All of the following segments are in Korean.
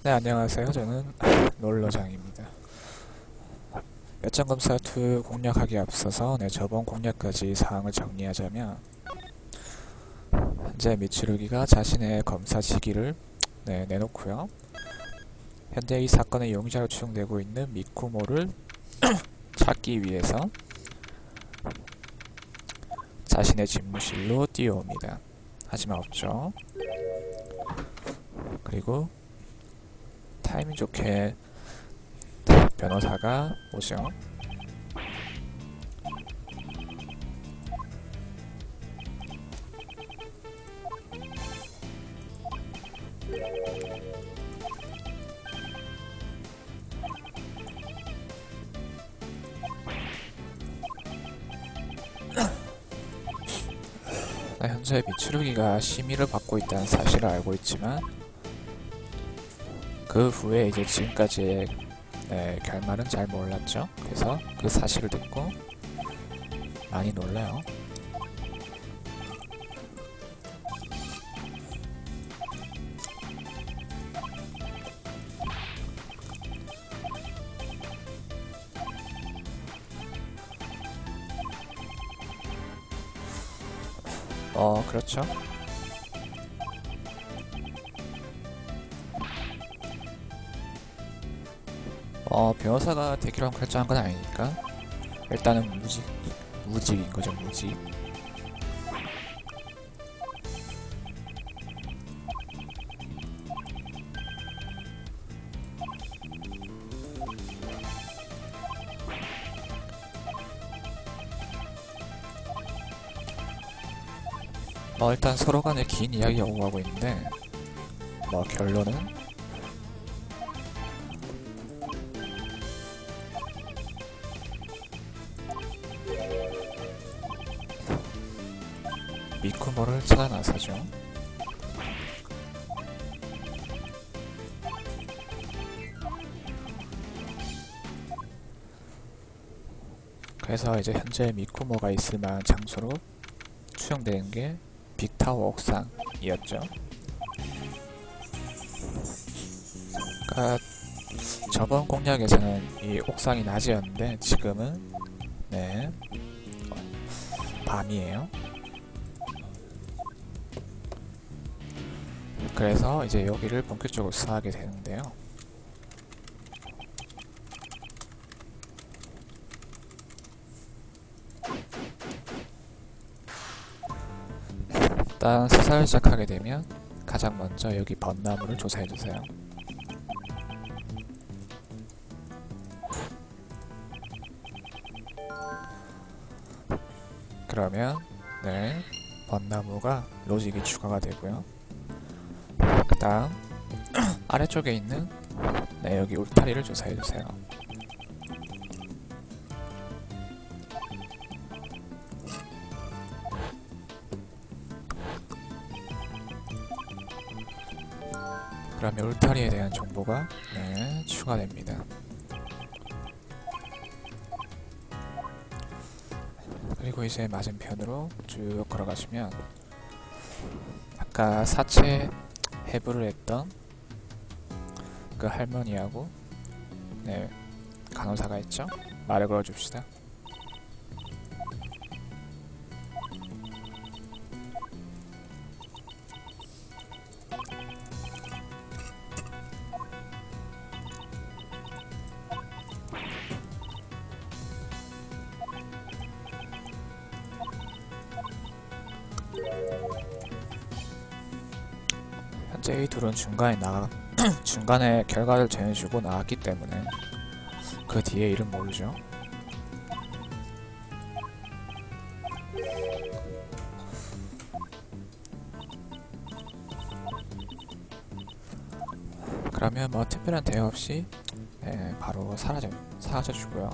네, 안녕하세요. 저는 롤러장입니다. 몇장검사2 공략하기에 앞서서 저번 공략까지 사항을 정리하자면, 현재 미츠루기가 자신의 검사 직위를 내놓고요. 현재 이 사건의 용의자로 추정되고 있는 미쿠모를 찾기 위해서 자신의 집무실로 뛰어옵니다. 하지만 없죠. 그리고 타이밍 좋게 변호사가 오죠. 현재 미츠루기가 심의를 받고 있다는 사실을 알고 있지만 그 후에 이제 지금까지의 결말은 잘 몰랐죠. 그래서 그 사실을 듣고 많이 놀라요. 그렇죠. 변호사가 되기로 결정한 건 아니니까 일단은 무직인 거죠, 무직. 일단 서로 간에 긴 이야기가 오고 가고 있는데, 결론은 미쿠모를 찾아 나서죠. 그래서 이제 현재 미쿠모가 있을 만한 장소로 추정되는 게 빅타워 옥상이었죠. 그러니까 저번 공략에서는 이 옥상이 낮이었는데 지금은 밤이에요. 그래서 이제 여기를 본격적으로 수사하게 되는데요. 일단 수사를 시작하게 되면 가장 먼저 여기 벚나무를 조사해주세요. 그러면 벚나무가 로직이 추가가 되고요. 그 다음 아래쪽에 있는 여기 울타리를 조사해주세요. 그러면 울타리에 대한 정보가 추가됩니다. 그리고 이제 맞은편으로 쭉 걸어가시면 아까 사체 해부를 했던 그 할머니하고 간호사가 있죠? 말을 걸어줍시다. 현재 이 둘은 중간에 결과를 전해주고 나왔기 때문에 그 뒤에 일은 모르죠. 그러면 특별한 대화 없이 바로 사라져주고요.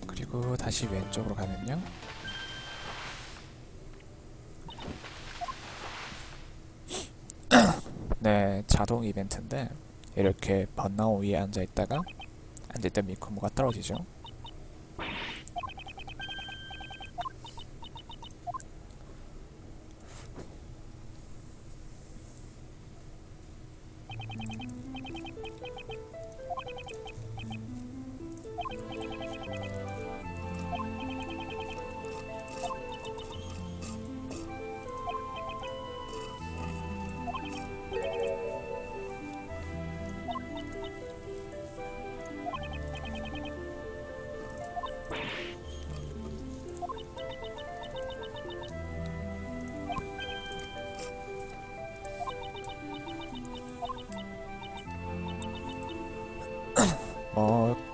그리고 다시 왼쪽으로 가면요. 자동 이벤트인데 이렇게 벚나무 위에 앉아있다가 앉아있던 미쿠모가 떨어지죠.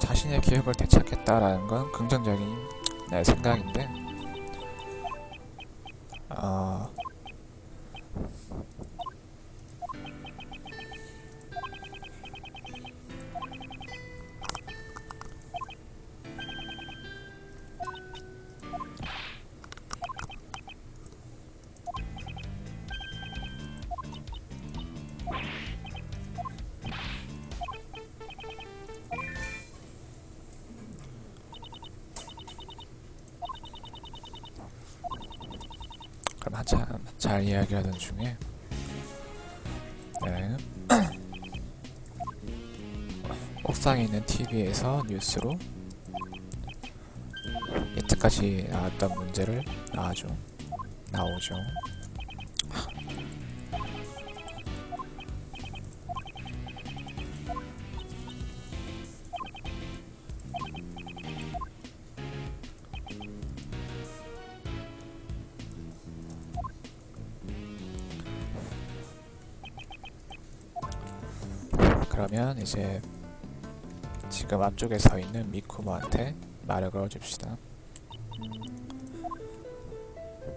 자신의 기억을 되찾겠다라는 건 긍정적인 생각인데, 어, 그럼 한참 잘 이야기하던 중에 네. 옥상에 있는 TV에서 뉴스로 이때까지 나왔던 문제를 나오죠. 그러면 이제 지금 앞쪽에 서 있는 미쿠모한테 말을 걸어줍시다.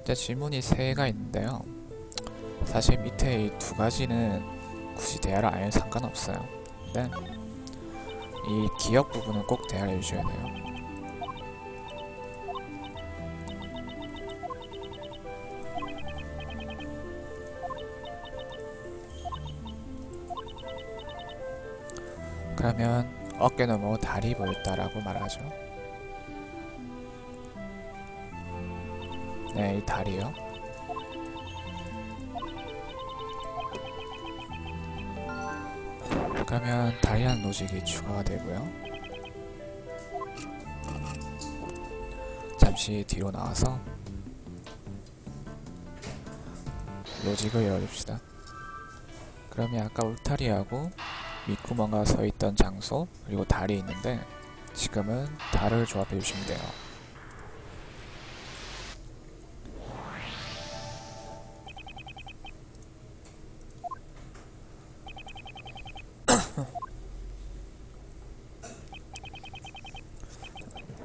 이제 질문이 3개가 있는데요. 사실 밑에 이 2가지는 굳이 대화를 안 해도 상관없어요. 근데 이 기억 부분은 꼭 대화를 해주셔야 돼요. 그러면 어깨 너머 다리 보였다라고 말하죠. 네, 이 다리요. 그러면 다리라는 로직이 추가가 되고요. 잠시 뒤로 나와서 로직을 열어줍시다. 그러면 아까 울타리하고 미쿠모가 서있던 장소 그리고 달이 있는데 지금은 달을 조합해 주시면 돼요.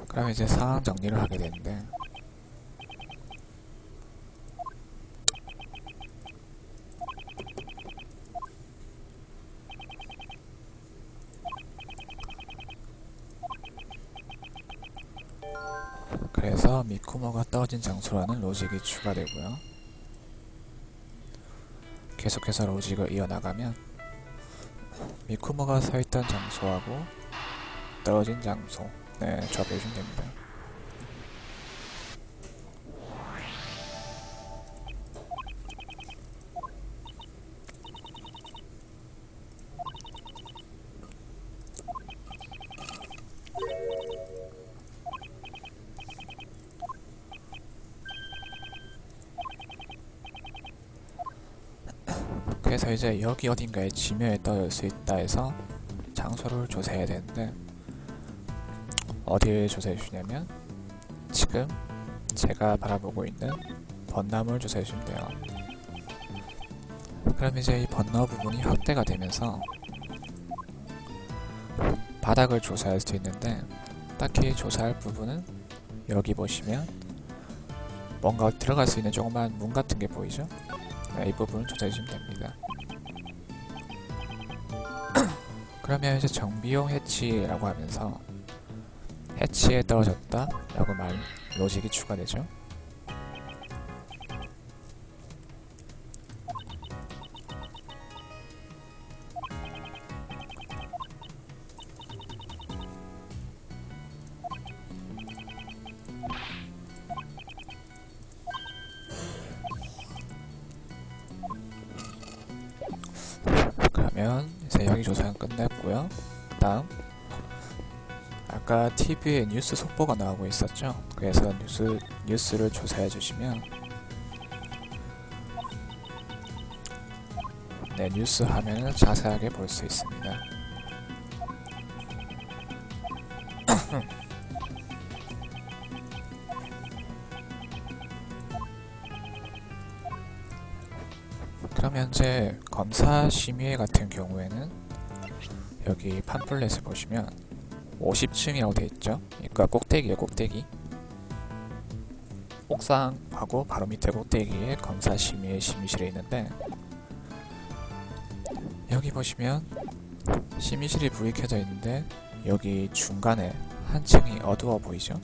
그럼 이제 상황 정리를 하게 되는데 그래서 미쿠모가 떨어진 장소라는 로직이 추가되고요. 계속해서 로직을 이어나가면 미쿠모가 서있던 장소하고 떨어진 장소 조합해주면 됩니다. 그래서 이제 여기 어딘가에 지면에 떨어질 수 있다 해서 장소를 조사해야 되는데 어디를 조사해 주냐면 지금 제가 바라보고 있는 벚나무를 조사해 주면 돼요. 그럼 이제 이 벚나무 부분이 확대가 되면서 바닥을 조사할 수 있는데 딱히 조사할 부분은 여기 보시면 뭔가 들어갈 수 있는 조그만 문 같은 게 보이죠? 이 부분을 조사해 주시면 됩니다. 그러면 이제 정비용 해치라고 하면서 해치에 떨어졌다 라고 로직이 추가되죠. 그러면 이제 여기 조사는 끝냈고요. 다음 아까 TV에 뉴스 속보가 나오고 있었죠. 그래서 뉴스를 조사해 주시면 네, 뉴스 화면을 자세하게 볼 수 있습니다. 그럼 현재 검사 심의회 같은 경우에는 여기 팜플렛을 보시면 50층이라고 되어 있죠. 그러니까 꼭대기에 꼭대기. 옥상하고 바로 밑에 꼭대기에 검사 심의회 심의실에 있는데 여기 보시면 심의실이 불이 켜져 있는데 여기 중간에 한 층이 어두워 보이죠.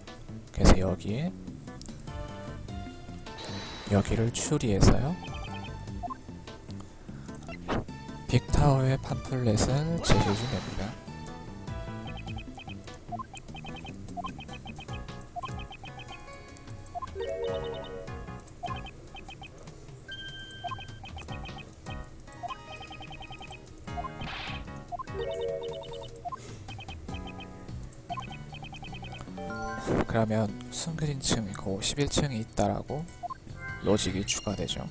그래서 여기를 추리해서요 빅타워의 팜플렛을 제시해 주면 됩니다. 그러면 숨겨진 층이고 11층이 있다라고 로직이 추가되죠.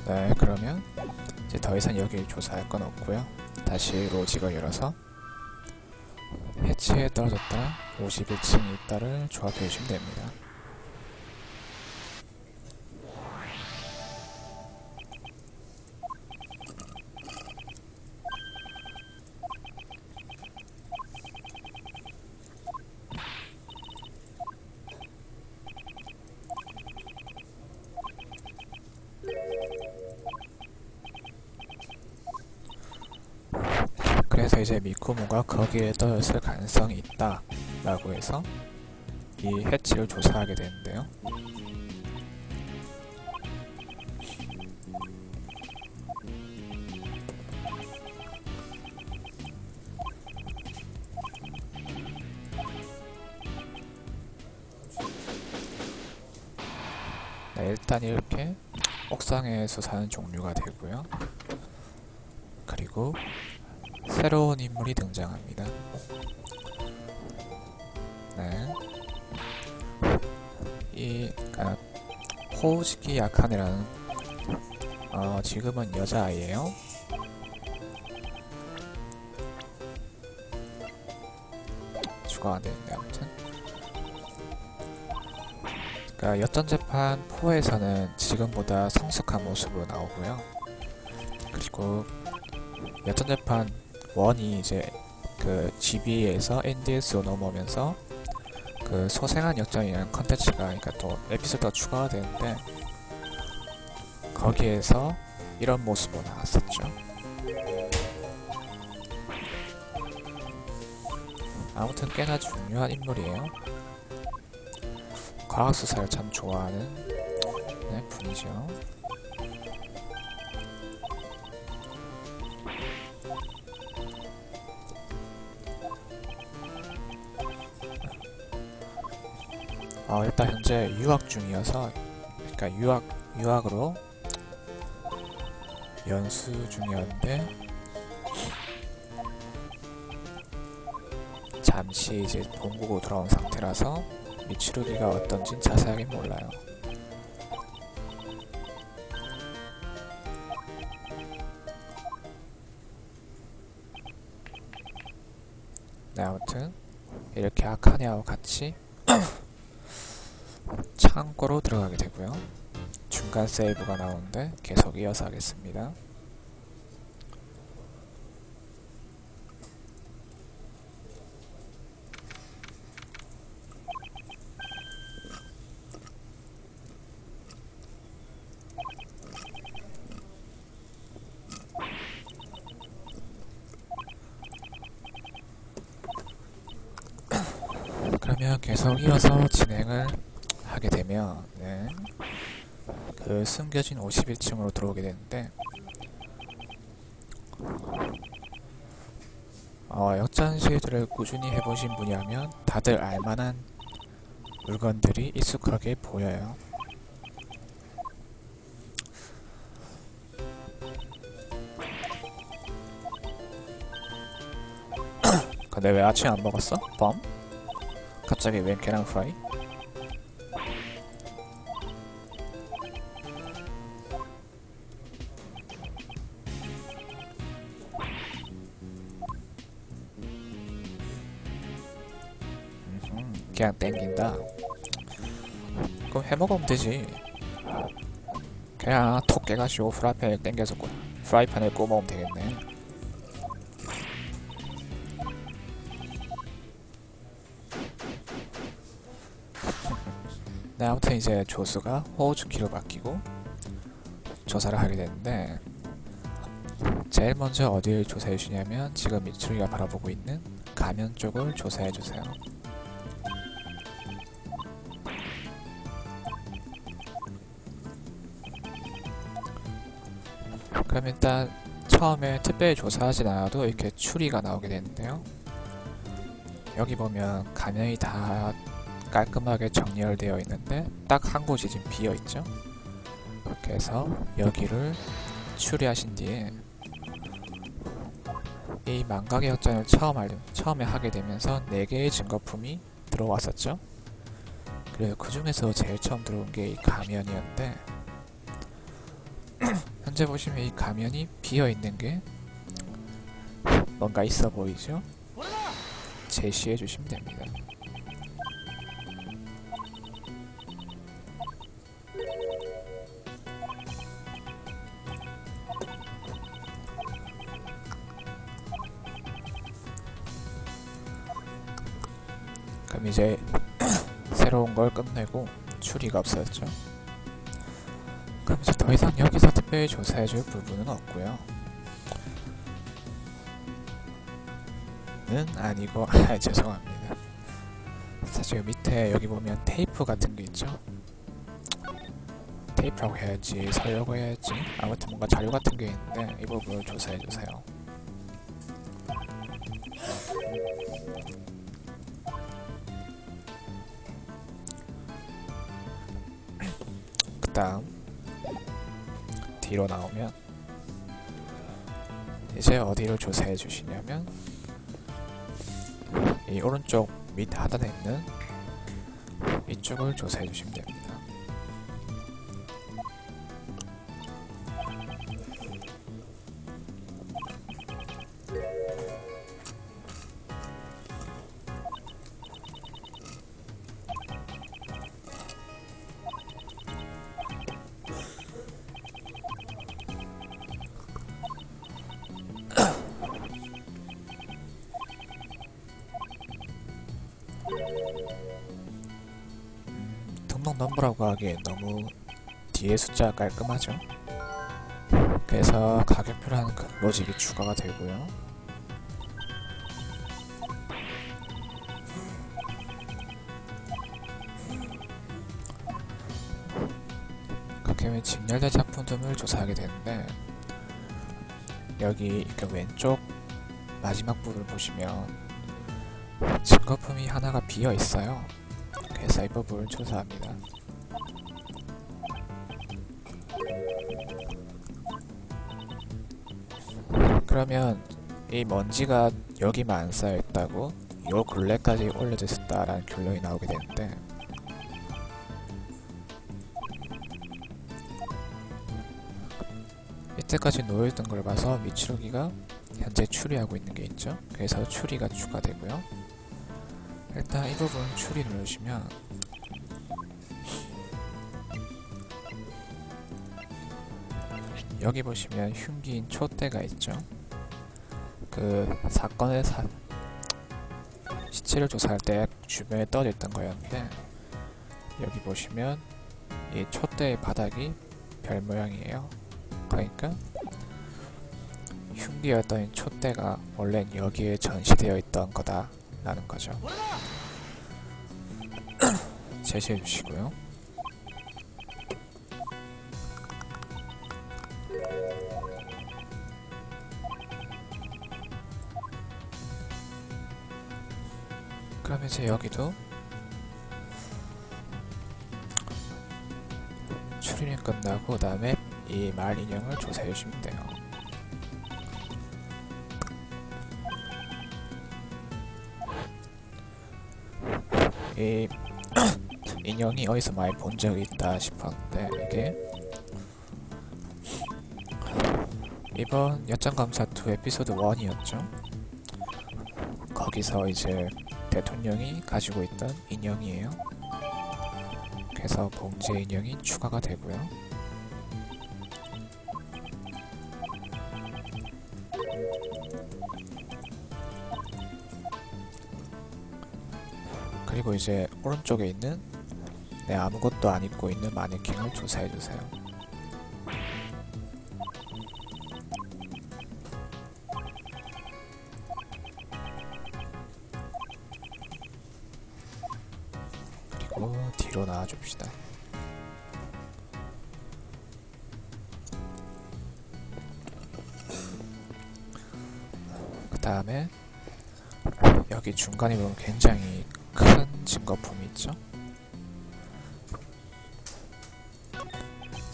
네, 그러면 이제 더 이상 여기 조사할 건 없고요. 다시 로직을 열어서 해치에 떨어졌다 51층이 있다를 조합해 주시면 됩니다. 그래서 이제 미쿠모가 거기에 떠있을 가능성이 있다 라고 해서 이 해치를 조사하게 되는데요. 네, 일단 이렇게 옥상에서 사는 종류가 되고요. 그리고 새로운 인물이 등장합니다. 네. 호우지키 야카네라는 지금은 여자아이예요. 추가가 되는데 아무튼 그러니까 엿전재판 4에서는 지금보다 성숙한 모습으로 나오고요. 그리고 엿전재판 1이 이제 그 GB에서 NDS로 넘어오면서 그 소생한 역전이라는 컨텐츠가 그러니까 또 에피소드가 추가가 되는데 거기에서 이런 모습으로 나왔었죠. 아무튼 꽤나 중요한 인물이에요. 과학수사를 참 좋아하는 분이죠. 일단 현재 유학 중이어서 그러니까 유학으로 연수 중이었는데 잠시 이제 본국으로 돌아온 상태라서 미츠루기가 어떤진 자세하게 몰라요. 네, 아무튼 이렇게 아카네하고 같이 창고로 들어가게 되고요. 중간 세이브가 나오는데 계속 이어서 하겠습니다. 그러면 계속 이어서 진행을 하게 되면 그 숨겨진 51층으로 들어오게 되는데 역전시들을 꾸준히 해보신 분이라면 다들 알만한 물건들이 익숙하게 보여요. 근데 왜 아침 안 먹었어? 범? 갑자기 웬 계란 프라이? 그냥 땡긴다. 그럼 해먹으면 되지. 그냥 톡 깨가지고 프라이팬에 땡겨서 프라이팬에 구워먹으면 되겠네. 네, 아무튼 이제 조수가 호우주키로 바뀌고 조사를 하게 되는데 제일 먼저 어디를 조사해 주냐면 지금 미추리가 바라보고 있는 가면 쪽을 조사해 주세요. 그럼 일단 처음에 특별히 조사하진 않아도 이렇게 추리가 나오게 되는데요. 여기 보면 가면이 다 깔끔하게 정렬되어 있는데 딱 한 곳이 지금 비어 있죠. 그렇게 해서 여기를 추리하신 뒤에 이 망각의 역전을 처음에 하게 되면서 4개의 증거품이 들어왔었죠. 그래서 그 중에서 제일 처음 들어온 게 이 가면이었는데 현재 보시면 이 가면이 비어 있는 게 뭔가 있어 보이죠? 제시해 주시면 됩니다. 그럼 이제 새로운 걸 끝내고 추리가 없어졌죠. 그럼 이제 더 이상 여기서 특별히 조사해줄 부분은 없고요. 는 아니고 죄송합니다. 사실 밑에 여기 보면 테이프 같은 게 있죠. 테이프라고 해야지 서려고 해야지 아무튼 뭔가 자료 같은 게 있는데 이 부분을 조사해주세요. 그 다음 뒤로 나오면 이제 어디를 조사해 주시냐면 이 오른쪽 밑 하단에 있는 이쪽을 조사해 주시면 됩니다. 등록 넘버라고 하기에 너무 뒤에 숫자가 깔끔하죠. 그래서 가격표라는 그 로직이 추가가 되고요. 그렇게 하면 직렬된 작품 등을 조사하게 되는데 여기 이렇게 왼쪽 마지막 부분을 보시면 증거품이 하나가 비어 있어요. 그래서 이 부분을 조사합니다. 그러면 이 먼지가 여기만 안 쌓여있다고 요 근래까지 올려져 있었다라는 결론이 나오게 되는데 이때까지 놓여있던 걸 봐서 미추루기가 현재 추리하고 있는 게 있죠. 그래서 추리가 추가되고요. 일단 이 부분 추리 누르시면 여기 보시면 흉기인 촛대가 있죠. 그 사건의 시체를 조사할 때 주변에 떠져 있던 거였는데 여기 보시면 이 촛대의 바닥이 별 모양이에요. 그러니까 흉기였던 이 촛대가 원래 여기에 전시되어 있던 거다 라는 거죠. 제시해 주시고요. 그럼 이제 여기도 추리닝 끝나고 그 다음에 이 마을 인형을 조사해 주시면 돼요. 이 인형이 어디서 많이 본 적이 있다 싶었는데 이게 이번 엿장감사2 에피소드 1이었죠. 거기서 이제 대통령이 가지고 있던 인형이에요. 그래서 봉제 인형이 추가가 되고요. 그리고 이제 오른쪽에 있는 아무것도 안 입고 있는 마네킹을 조사해주세요. 그리고 뒤로 나와줍시다. 그 다음에 여기 중간에 보면 굉장히 큰 증거품이 있죠.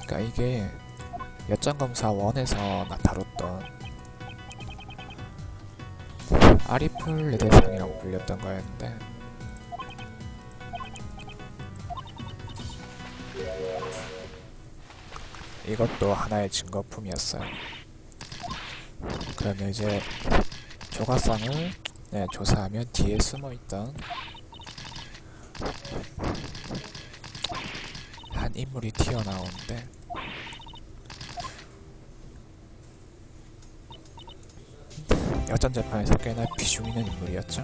그러니까 이게 엿장검사 1에서 다뤘던 아리플 레대상이라고 불렸던 거였는데 이것도 하나의 증거품이었어요. 그러면 이제 조각상을 조사하면 뒤에 숨어있던 한 인물이 튀어나오는데 여전재판에서 꽤나 비중 있는 인물이었죠.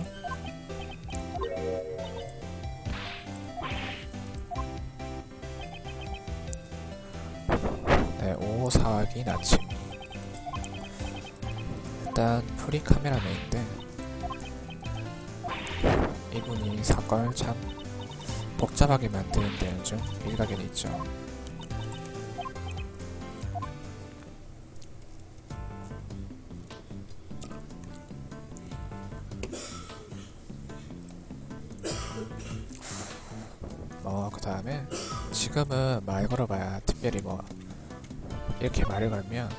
네, 5호 사학이 나침. 일단 프리 카메라맨인데 이분이 사건을 참 복잡하게 만드는 데는 좀 일가견이 있죠. 그 다음에 지금은 말 걸어봐야 특별히 뭐 이렇게 말을 걸면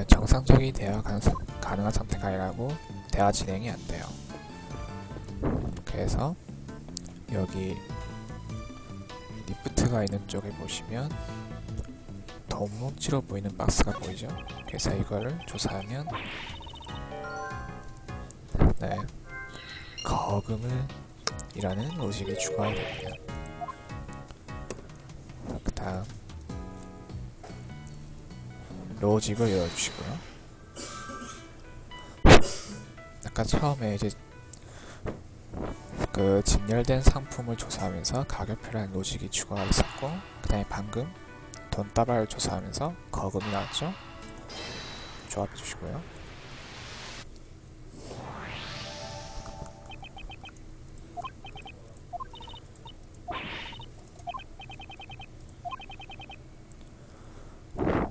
정상적인 대화 가능한 상태가 아니라고 대화 진행이 안 돼요. 그래서 여기 리프트가 있는 쪽에 보시면 덤뭉치로 보이는 박스가 보이죠? 그래서 이거를 조사하면 거금을 이라는 로직이 추가가 됩니다. 그 다음 로직을 열어주시고요. 아까 처음에 이제 그 진열된 상품을 조사하면서 가격표라는 로직이 추가가 있었고 그 다음에 방금 돈다발을 조사하면서 거금이 나왔죠? 조합해 주시고요.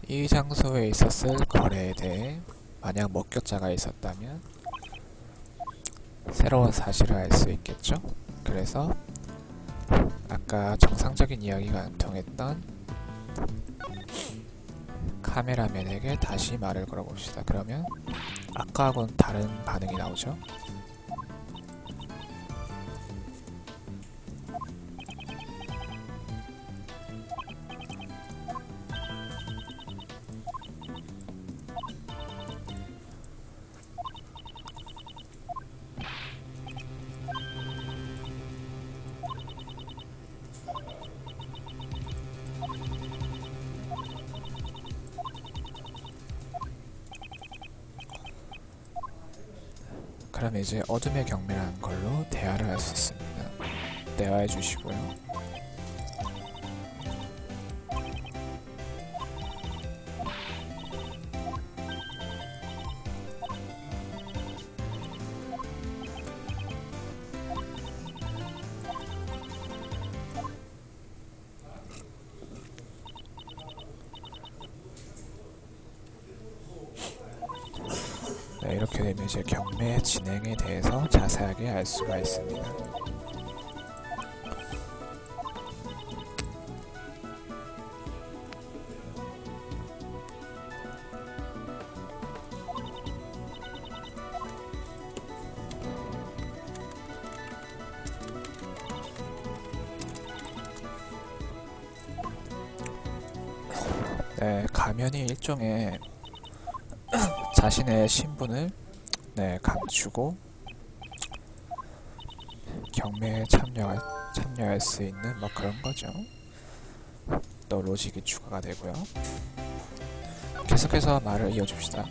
이 장소에 있었을 거래에 대해 만약 목격자가 있었다면 새로운 사실을 알 수 있겠죠? 그래서 아까 정상적인 이야기가 안 통했던 카메라맨에게 다시 말을 걸어봅시다. 그러면 아까하고는 다른 반응이 나오죠? 그럼 이제 어둠의 경매라는 걸로 대화를 할 수 있습니다. 대화해 주시고요. 이렇게 되면 이제 경매 진행에 대해서 자세하게 알 수가 있습니다. 네, 가면이 일종의 자신의 신분을 감추고 경매에 참여할 수 있는 뭐 그런 거죠. 또 로직이 추가가 되고요. 계속해서 말을 이어줍시다.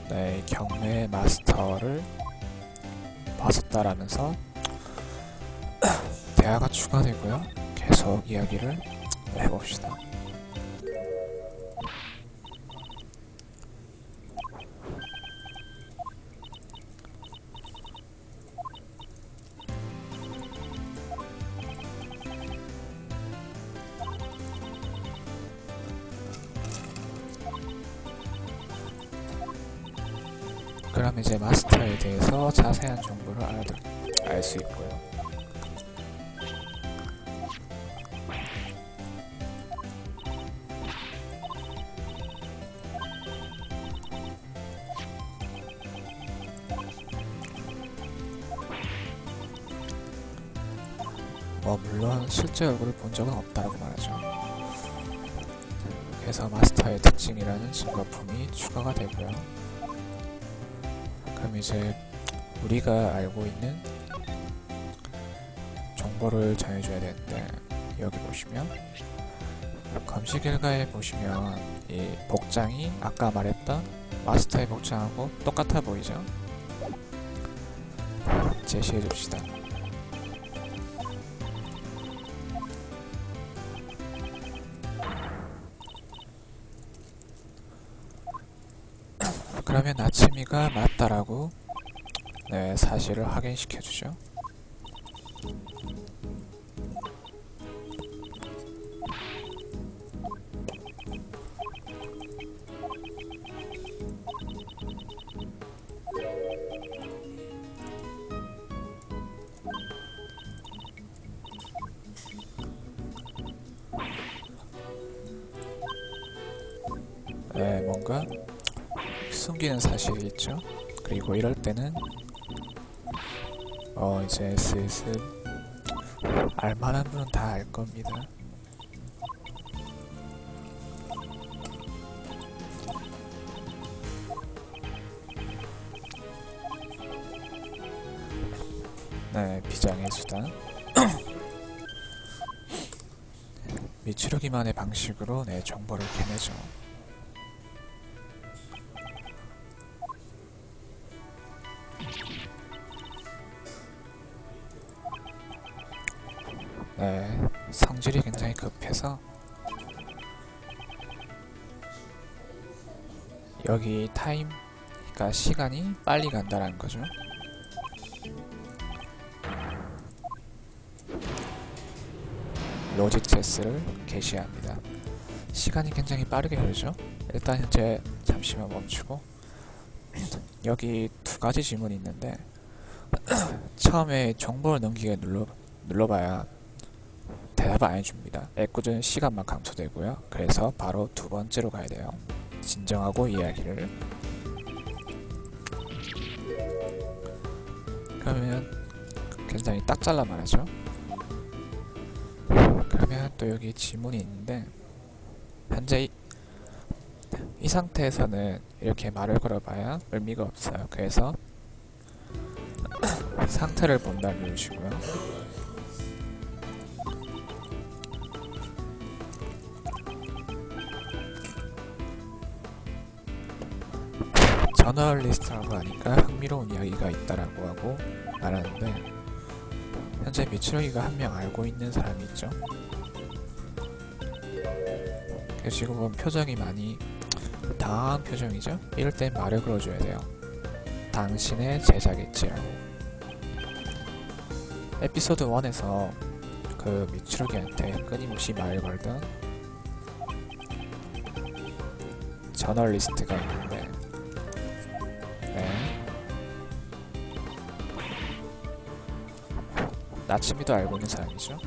네, 경매 마스터를 벗었다라면서 대화가 추가되고요. 계속 이야기를 해봅시다. 그럼 이제 마스터에 대해서 자세한 정보를 알 수 있고요. 물론 실제 얼굴을 본 적은 없다고 말하죠. 그래서 마스터의 특징이라는 증거품이 추가가 되고요. 그럼 이제 우리가 알고 있는 정보를 전해줘야 되는데, 여기 보시면 검시 결과에 보시면 이 복장이 아까 말했던 마스터의 복장하고 똑같아 보이죠? 제시해 줍시다. 그러면 나츠미가 맞다라고 사실을 확인시켜주죠. 뭔가 숨기는 사실이 있죠. 그리고 이럴 때는 이제 슬슬 알만한 분은 다 알 겁니다. 네, 비장의 수단. 미추르기만의 방식으로 정보를 캐내죠. 성질이 굉장히 급해서 여기 타임, 그러니까 시간이 빨리 간다는 거죠. 로직 체스를 개시합니다. 시간이 굉장히 빠르게 흐르죠. 일단 현재 잠시만 멈추고 여기 두 가지 질문이 있는데 처음에 정보를 넘기게 눌러봐야 대답을 안 해줍니다. 애꿎은 시간만 감소되고요. 그래서 바로 두 번째로 가야 돼요. 진정하고 이야기를. 그러면 굉장히 딱 잘라 말하죠. 그러면 또 여기 질문이 있는데 현재 이 상태에서는 이렇게 말을 걸어봐야 의미가 없어요. 그래서 상태를 본다 누르시고요. 저널리스트라고 하니까 흥미로운 이야기가 있다라고 하고 말하는데 현재 미츠루기가 한 명 알고 있는 사람이 있죠. 그래서 지금 보면 표정이 많이 당황한 표정이죠. 이럴 땐 말을 걸어줘야 돼요. 당신의 제자겠지라고. 에피소드 1에서 그 미츠루기한테 끊임없이 말을 걸던 저널리스트가 있는데, 네, 나츠미도 알고 있는 사람이죠.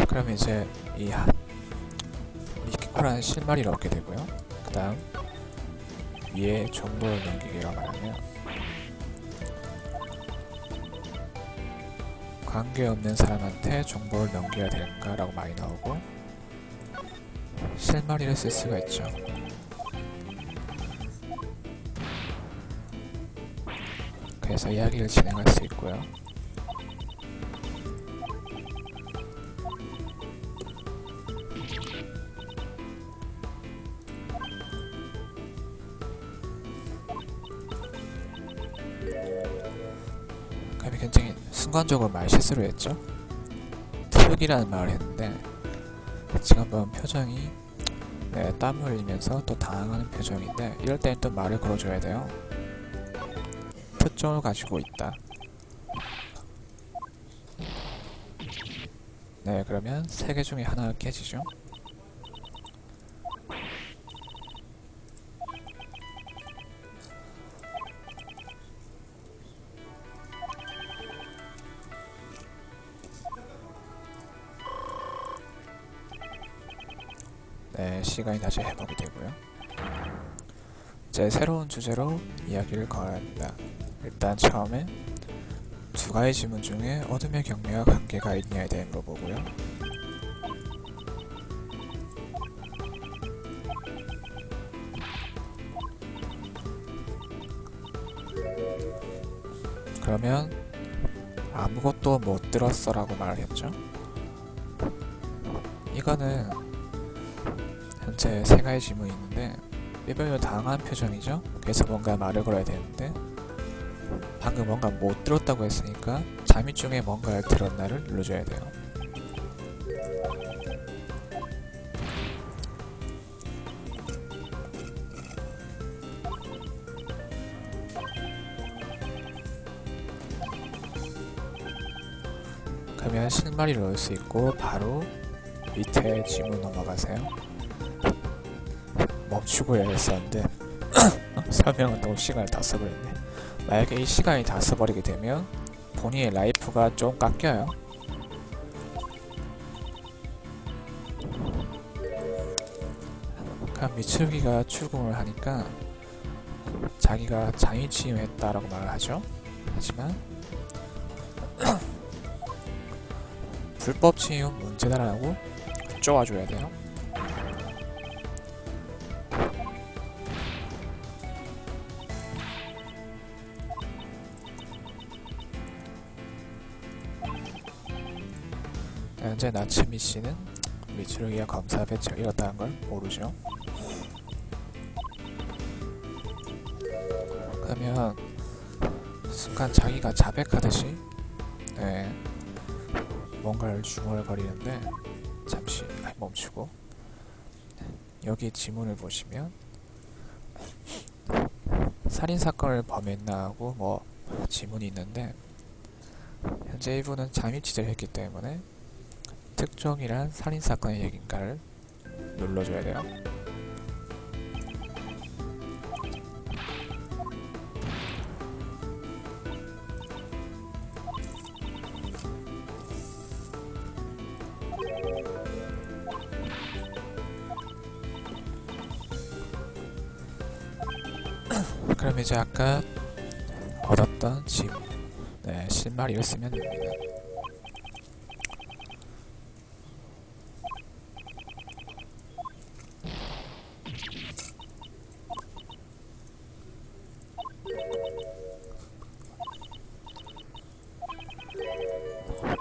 그러면 이제 이 미키코라는 실마리를 얻게 되고요. 그 다음 위에 정보를 넘기기라 말하면 관계없는 사람한테 정보를 넘겨야 될까 라고 많이 나오고, 실마리를 쓸 수가 있죠. 그래서 이야기를 진행할 수 있고요. 그럼 굉장히 순간적으로 말 실수를 했죠. 트럭이라는 말을 했는데 지금 보면 표정이 땀 흘리면서 또 당황하는 표정인데, 이럴 때는 또 말을 걸어줘야 돼요. 특종을 가지고 있다. 네, 그러면 3개 중에 하나가 깨지죠. 네, 시간이 다시 회복이 되고요. 이제 새로운 주제로 이야기를 걸어야 합니다. 일단 처음에 2가지 질문 중에 어둠의 경매와 관계가 있냐에 대해 물어보고요. 그러면 아무것도 못 들었어 라고 말을 했죠. 이거는 현재 3가지 질문이 있는데 삐별로 당황한 표정이죠. 그래서 뭔가 말을 걸어야 되는데 방금 뭔가 못 들었다고 했으니까 잠입 중에 뭔가를 들었나를 눌러줘야 돼요. 그러면 실마리를 넣을 수 있고 바로 밑에 질문 넘어가세요. 멈추고 해야 했었는데 설명한다고 시간을 다 써버렸네. 만약에 이 시간이 다 써버리게 되면 본인의 라이프가 좀 깎여요. 그럼 미츠루기가 출궁을 하니까 자기가 장애치유했다라고 말을 하죠. 하지만 불법 치유 문제다라고 쪼아줘야 돼요. 현재 나츠미 씨는 미츠루기가 검사 배치를 잃었다는 걸 모르죠. 그러면 순간 자기가 자백하듯이 뭔가를 중얼거리는데, 잠시 멈추고 여기 지문을 보시면 살인사건을 범했나 하고 뭐 지문이 있는데, 현재 이분은 잠입 취재를 했기 때문에 특종이란 살인사건의 얘기인가를 눌러줘야 돼요. 그럼 이제 아까 얻었던 집, 실마리를 쓰면 됩니다.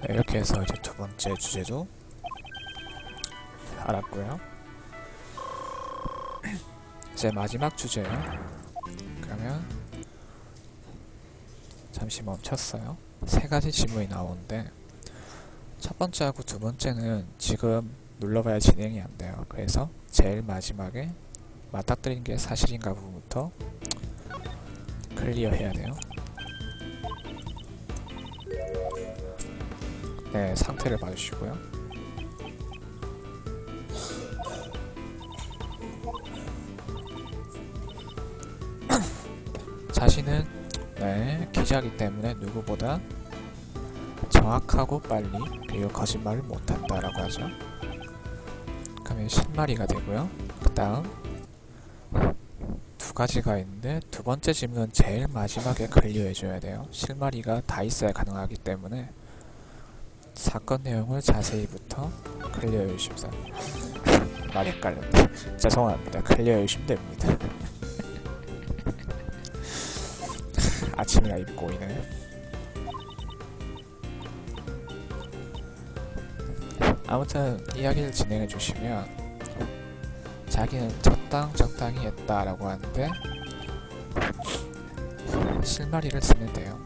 이렇게 해서 이제 2번째 주제도 알았고요. 이제 마지막 주제요. 그러면 잠시 멈췄어요. 세 가지 질문이 나오는데 첫 번째하고 두 번째는 지금 눌러봐야 진행이 안 돼요. 그래서 제일 마지막에 맞닥뜨린 게 사실인가 부분부터 클리어 해야 돼요. 네, 상태를 봐주시고요. 자신은 기자이기 때문에 누구보다 정확하고 빨리 그리고 거짓말을 못한다라고 하죠. 그러면 실마리가 되고요. 그 다음 두 가지가 있는데 두 번째 질문은 제일 마지막에 클리어해줘야 돼요. 실마리가 다 있어야 가능하기 때문에 사건 내용을 자세히부터 클리어해 주십사. 말이 헷갈렸다. 죄송합니다. 클리어해 주시면 됩니다. 아침이라 입 꼬이네. 아무튼 이야기를 진행해 주시면 자기는 적당히 했다라고 하는데 실마리를 쓰면 돼요.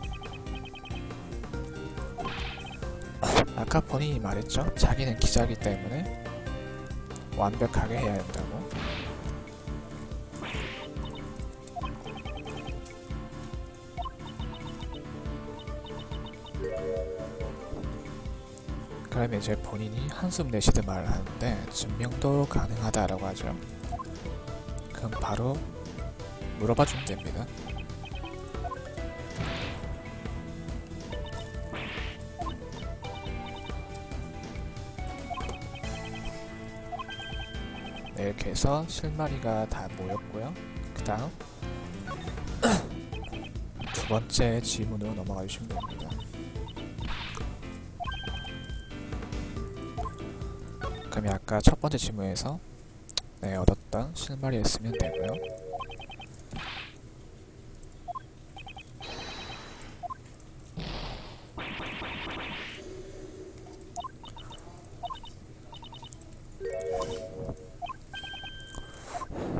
아까 본인이 말했죠? 자기는 기자이기 때문에 완벽하게 해야 한다고. 그러면 이제 본인이 한숨 내쉬듯 말을 하는데 증명도 가능하다라고 하죠. 그럼 바로 물어봐 주면 됩니다. 네, 이렇게 해서 실마리가 다 모였고요. 그 다음 두 번째 질문으로 넘어가 주시면 됩니다. 그럼 아까 첫 번째 질문에서 얻었던 실마리를 쓰면 되고요.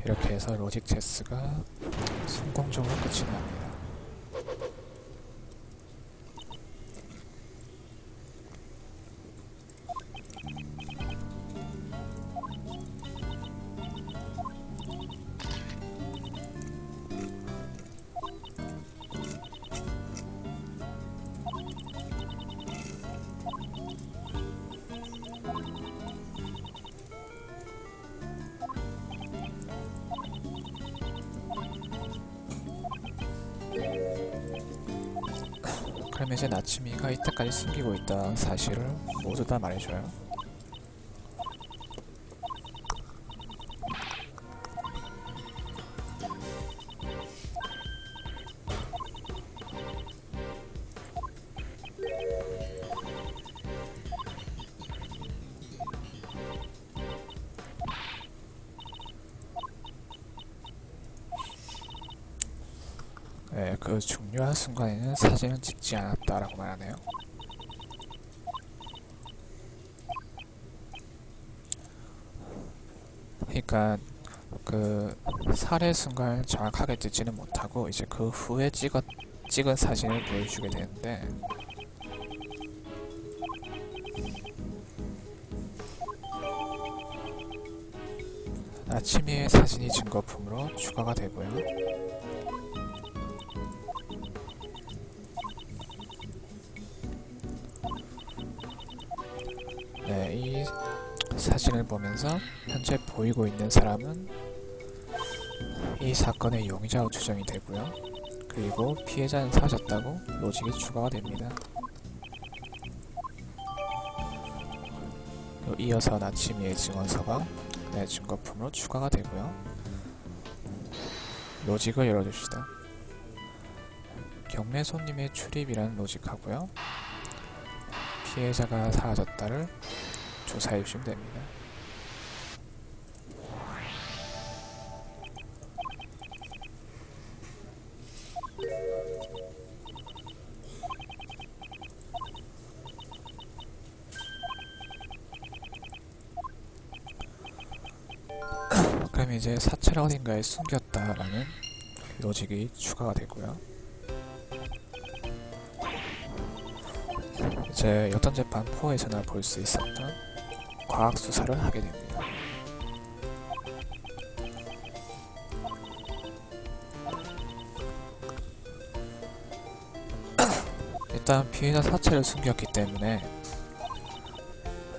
이렇게 해서 로직 체스가 성공적으로 끝이 납니다. 그럼 이제 나츠미가 이때까지 숨기고 있던 사실을 모두 다 말해줘요. 네, 그 중요한 순간에는 사진은 찍지 않았다라고 말하네요. 그러니까 그 살해 순간을 정확하게 찍지는 못하고 이제 그 후에 찍은 사진을 보여주게 되는데 나츠미의 사진이 증거품으로 추가가 되고요. 네, 이 사진을 보면서 현재 보이고 있는 사람은 이 사건의 용의자로 추정이 되고요. 그리고 피해자는 사라졌다고 로직이 추가가 됩니다. 이어서 나츠미의 증언서가 증거품으로 추가가 되고요. 로직을 열어줍시다. 경매 손님의 출입이라는 로직하고요. 피해자가 사라졌다를 조사해 주시면 됩니다. 그럼 그럼 이제 사체를 어딘가에 숨겼다라는 로직이 추가가 되고요. 이제 여던 재판 4에서나 볼 수 있었던 과학 수사를 하게 됩니다. 일단 피해자 사체를 숨겼기 때문에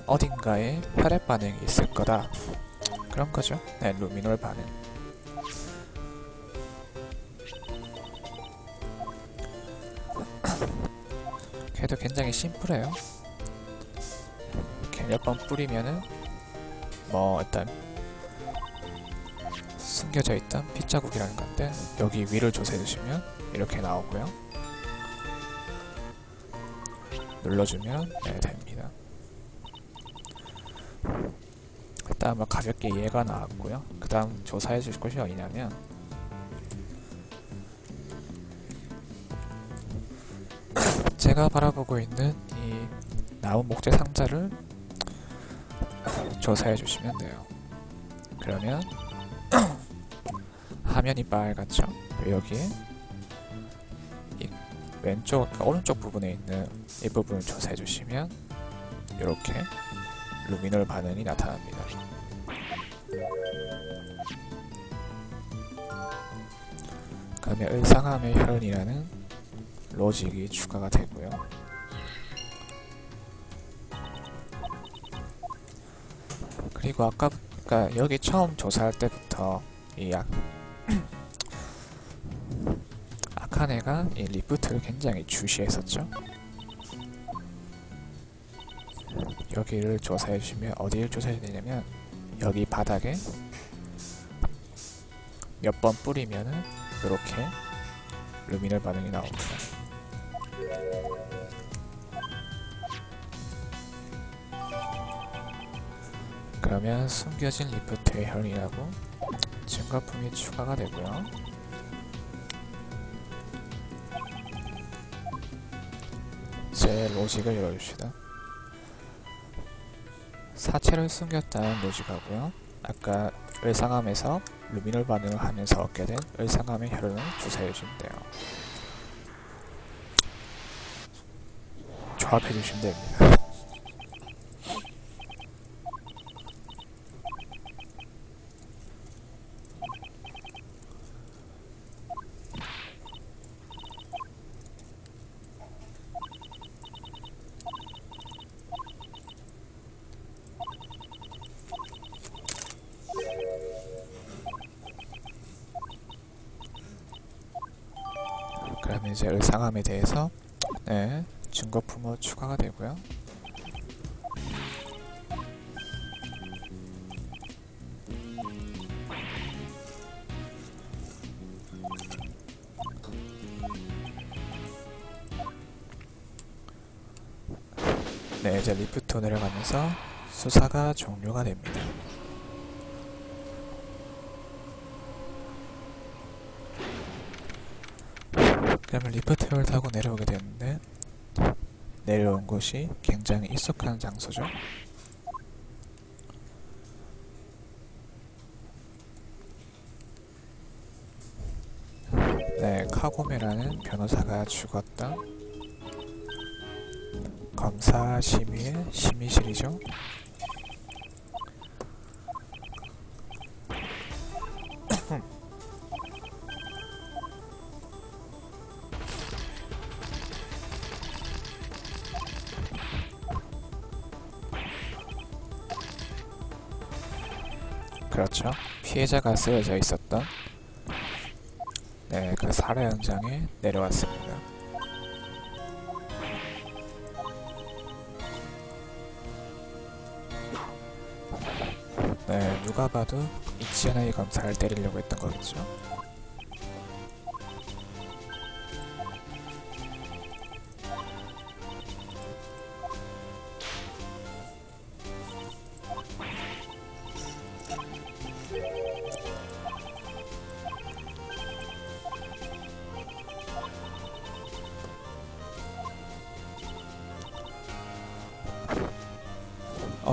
어딘가에 혈액 반응이 있을 거다. 그런 거죠. 네, 루미놀 반응. 걔도 굉장히 심플해요. 이렇게 몇 번 뿌리면은 뭐 일단 숨겨져 있던 핏자국이라는 건데 여기 위를 조사해 주시면 이렇게 나오고요. 눌러주면 네, 됩니다. 일단 뭐 가볍게 얘가 나왔고요. 그 다음 조사해 줄 곳이 어디냐면 제가 바라보고 있는 이 나무 목재 상자를 조사해 주시면 돼요. 그러면 화면이 빨갛죠? 여기에 이 왼쪽, 그러니까 오른쪽 부분에 있는 이 부분을 조사해 주시면 이렇게 루미놀 반응이 나타납니다. 그러면 을상함의 혈흔이라는 로직이 추가가 되고요. 그리고 아까 그러니까 여기 처음 조사할 때부터 이 아카네가 이 리프트를 굉장히 주시했었죠. 여기를 조사해 주시면 어디를 조사해야 되냐면 여기 바닥에 몇 번 뿌리면은 이렇게 루미놀 반응이 나옵니다. 그러면 숨겨진 리프트의 혈이라고 증거품이 추가가 되고요. 이제 로직을 열어줍시다. 사체를 숨겼다는 로직하고요. 아까 을상함에서 루미놀 반응을 하면서 얻게 된 을상함의 혈흔을 조사해주시면 돼요. 조합해주시면 됩니다. 그러면 이제 을상함에 대해서 네, 증거품으로 추가가 되고요. 네, 이제 리프트 내려가면서 수사가 종료가 됩니다. 그러면 리프트를 타고 내려오게 되는데 내려온 곳이 굉장히 익숙한 장소죠. 네, 카고메라는 변호사가 죽었던 검사 심의의 심의실이죠. 그렇죠. 피해자가 쓰여져 있었던 네, 그 살해 현장에 내려왔습니다. 네, 누가 봐도 이치아나이 검사를 때리려고 했던 거겠죠.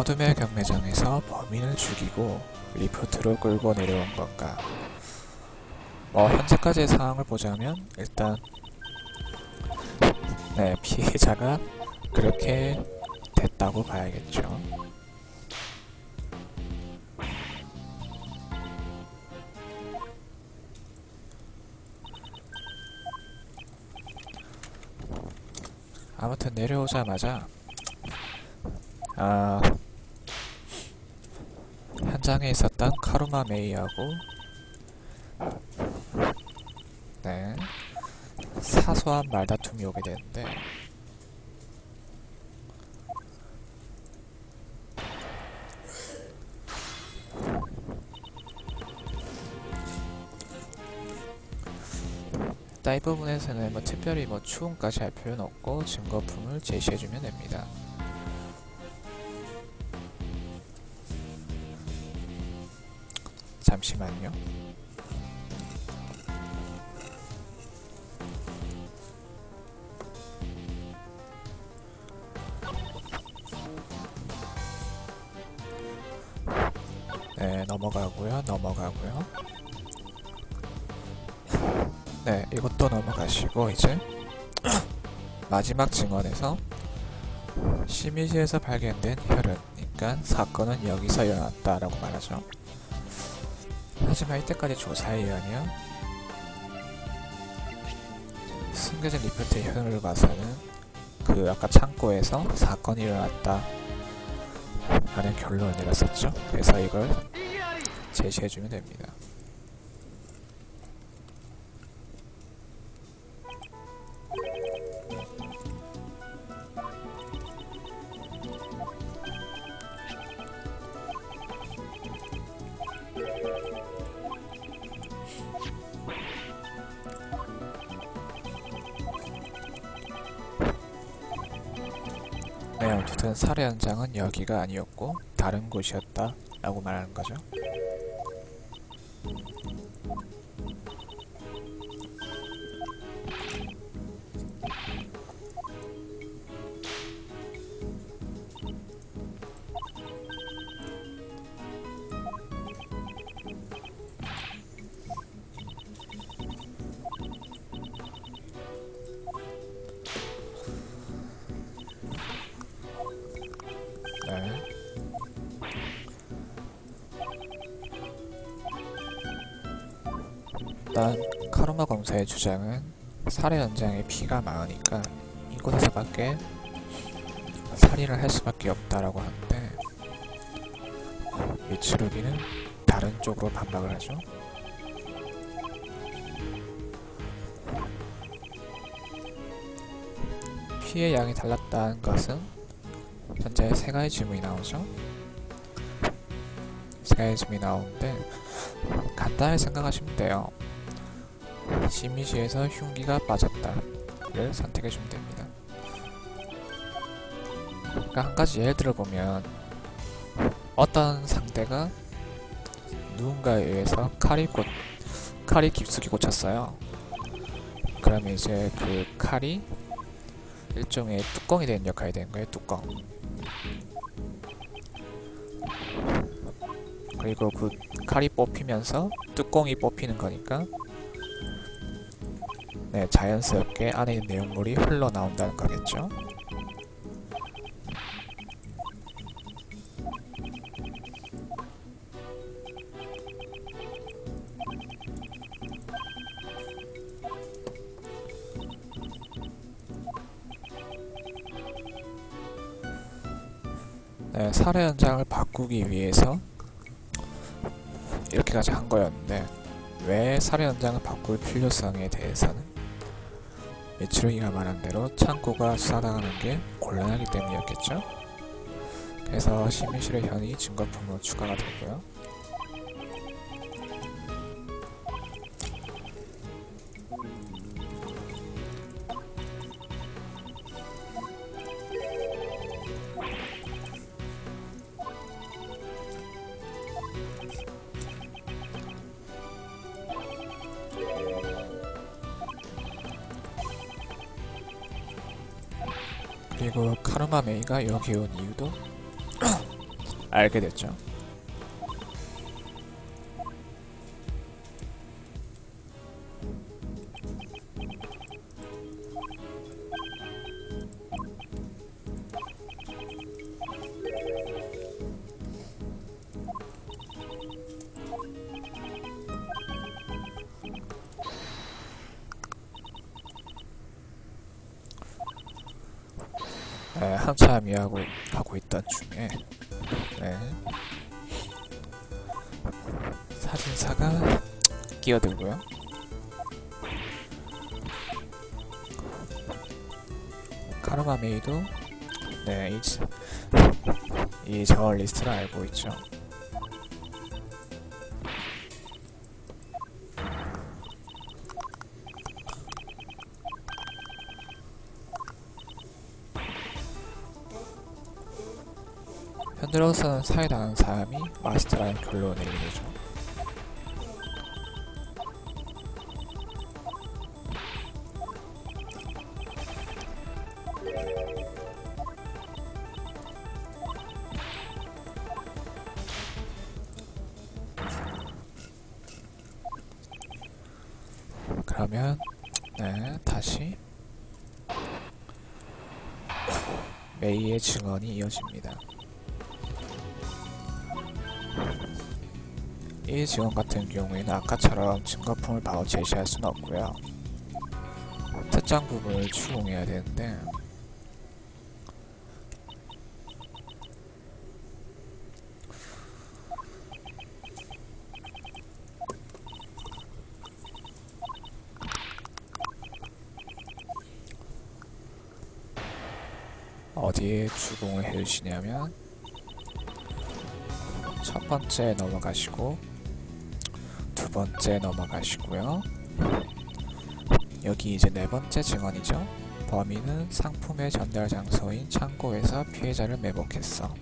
어둠의 경매장에서 범인을 죽이고 리프트로 끌고 내려온 건가? 현재까지의 상황을 보자면 일단 피해자가 그렇게 됐다고 봐야겠죠. 아무튼 내려오자마자 현장에 있었던 카루마 메이하고 사소한 말다툼이 오게 되는데 이 부분에서는 특별히 추궁까지 할 필요는 없고 증거품을 제시해주면 됩니다. 잠시만요. 넘어가고요. 이것도 넘어가시고 이제 마지막 증언에서 심의실에서 발견된 혈흔, 그러니까 사건은 여기서 일어났다라고 말하죠. 하지만 이때까지 조사에 의하면 숨겨진 리프트의 혈흔을 봐서는 아까 창고에서 사건이 일어났다 라는 결론을 내렸었죠. 그래서 이걸 제시해주면 됩니다. 어쨌든 살해 현장은 여기가 아니었고 다른 곳이었다 라고 말하는 거죠. 일단 카루마 검사의 주장은 살해 현장에 피가 많으니까 이곳에서밖에 살인을 할 수밖에 없다라고 하는데 미츠루기는 다른 쪽으로 반박을 하죠. 피의 양이 달랐다는 것은 현재 세 가지 질문이 나오죠. 세 가지 질문이 나오는데 간단하게 생각하시면 돼요. 심의실에서 흉기가 빠졌다를 선택해주면 됩니다. 그러니까 한 가지 예를 들어보면 어떤 상대가 누군가에 의해서 칼이 깊숙이 꽂혔어요. 그러면 이제 그 칼이 일종의 뚜껑이 되는 역할이 되는 거예요. 뚜껑. 그리고 그 칼이 뽑히면서 뚜껑이 뽑히는 거니까 자연스럽게 안에 있는 내용물이 흘러나온다는 거겠죠. 살해 현장을 바꾸기 위해서 이렇게까지 한 거였는데 왜 살해 현장을 바꿀 필요성에 대해서는 미츠루기가 말한 대로 창고가 수사당하는 게 곤란하기 때문이었겠죠. 그래서 심의실의 현이 증거품으로 추가가 되고요. 그리고 카루마 메이가 여기 온 이유도 알게 됐죠. 네, 한참 하고 있던 중에 네, 사진사가 끼어들고요. 카르마 메이도 네, 이 자원 리스트를 알고 있죠. 현재로서는 사이다는 사람이 마스터라는 결론을 내리죠. 그러면 네, 다시 메이의 증언이 이어집니다. 이 증언 같은 경우에는 아까처럼 증거품을 바로 제시할 수는 없고요. 특정 부분을 추궁해야 되는데 어디에 추궁을 해주시냐면 첫 번째 넘어가시고 두 번째 넘어가시고요. 여기 이제 네 번째 증언이죠. 범인은 상품의 전달 장소인 창고에서 피해자를 매복했어.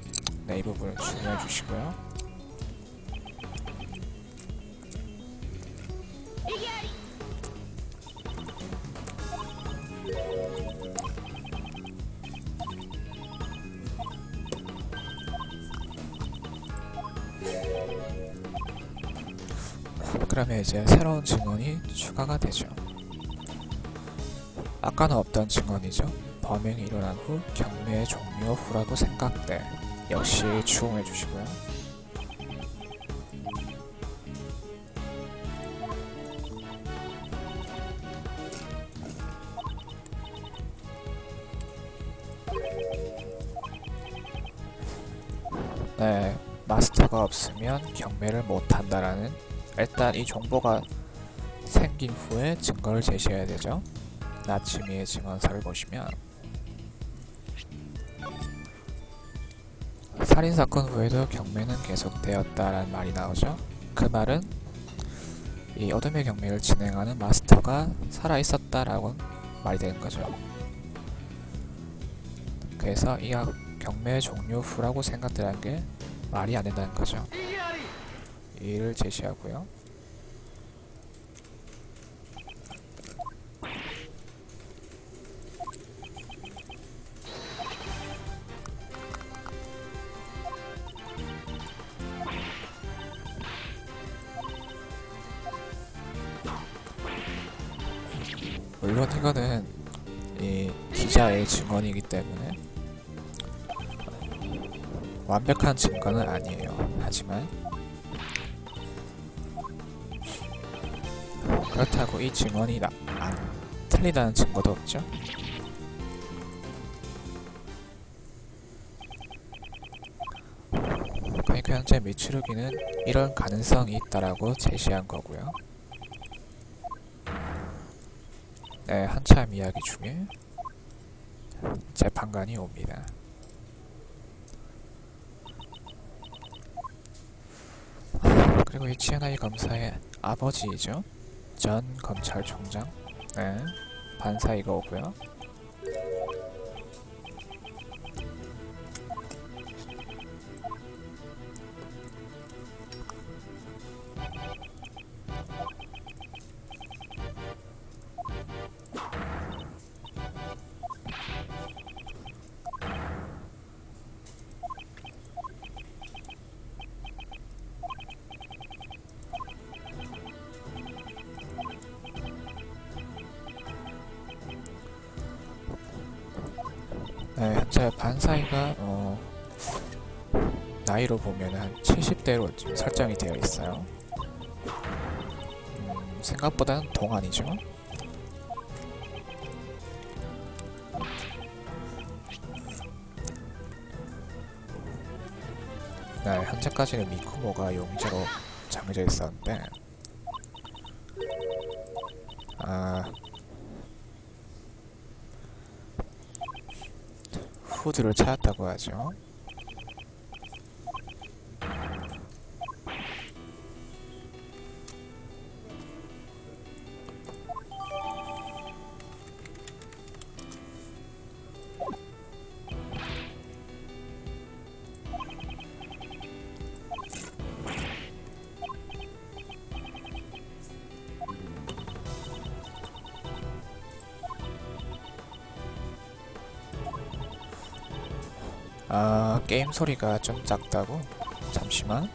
네, 이 부분을 추궁해 주시고요. 그러면 이제 새로운 증언이 추가가 되죠. 아까는 없던 증언이죠. 범행이 일어난 후 경매의 종료 후라고 생각돼. 역시 추궁해 주시고요. 네, 마스터가 없으면 경매를 못한다라는 일단 이 정보가 생긴 후에 증거를 제시해야 되죠. 나츠미의 증언서를 보시면 살인사건 후에도 경매는 계속되었다라는 말이 나오죠. 그 말은 이 어둠의 경매를 진행하는 마스터가 살아있었다라고 말이 되는 거죠. 그래서 이 경매 종료 후라고 생각되는 게 말이 안 된다는 거죠. 이를 제시하고요. 물론 이거는 이 기자의 증언이기 때문에 완벽한 증거는 아니에요. 하지만 그렇다고 이 증언이 틀리다는 증거도 없죠. 그러니까 현재 미츠루기는 이런 가능성이 있다라고 제시한 거고요. 네, 한참 이야기 중에 재판관이 옵니다. 그리고 이 치아나이 검사의 아버지이죠. 전 검찰총장. 네, 반사이가 오고요. 네, 현재 반사이가 나이로 보면 한 70대로 지금 설정이 되어 있어요. 생각보다는 동안이죠. 네, 현재까지는 미쿠모가 용의자로 정해져 있었는데 후드를 찾았다고 하죠. 게임 소리가 좀 작다고? 잠시만.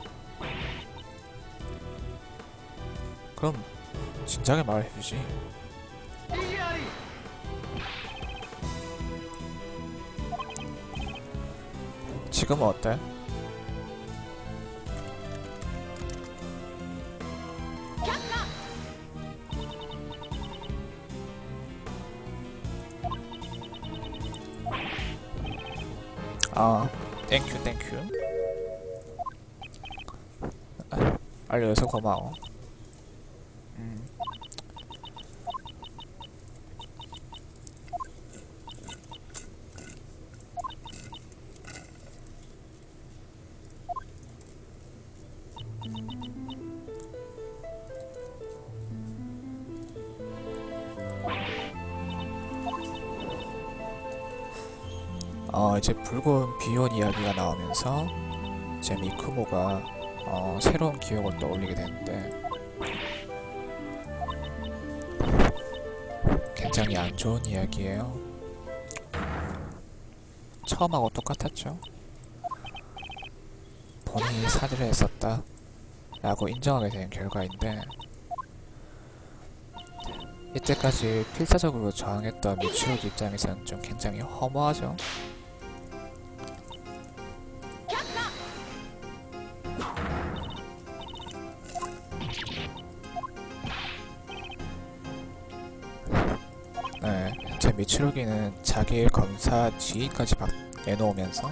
그럼 진작에 말해주지. 지금은 어때? 땡큐 땡큐. 알려줘서 고마워. 이제 붉은 비혼 이야기가 나오면서 이제 미쿠모가 새로운 기억을 떠올리게 되는데 굉장히 안 좋은 이야기예요. 처음하고 똑같았죠. 본인이 사기를 했었다 라고 인정하게 된 결과인데 이때까지 필사적으로 저항했던 미츠루기 입장에서는 좀 굉장히 허무하죠. 네, 제 미츠루기는 자기의 검사 지위까지 내놓으면서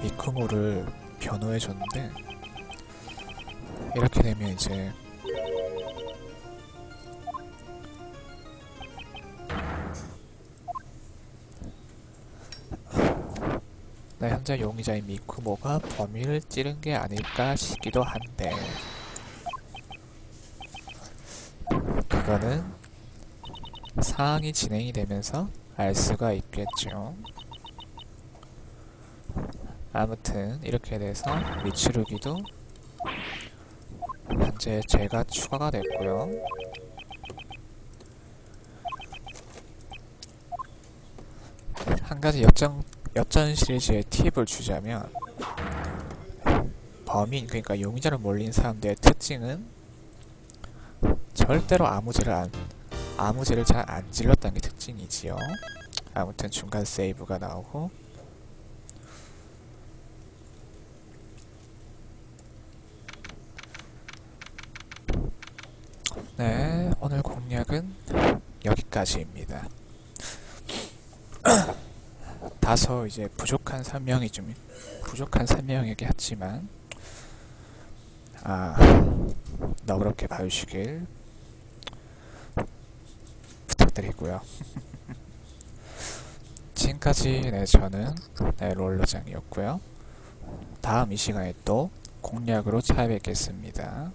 미쿠모를 변호해줬는데 이렇게 되면 이제 네, 현재 용의자인 미쿠모가 범인을 찌른 게 아닐까 싶기도 한데 그거는 상황이 진행이 되면서 알 수가 있겠죠. 아무튼 이렇게 돼서 미츠루기도 현재 죄가 추가가 됐고요. 한 가지 역전 시리즈의 팁을 주자면 범인, 그러니까 용의자를 몰린 사람들의 특징은 절대로 아무 죄를 잘 안 질렀다는 게 특징이지요. 아무튼 중간 세이브가 나오고 네, 오늘 공략은 여기까지입니다. 다소 이제 부족한 설명이긴 했지만 너그럽게 봐주시길 부탁드리고요. 지금까지 저는 롤러장이었고요. 다음 이 시간에 또 공략으로 찾아뵙겠습니다.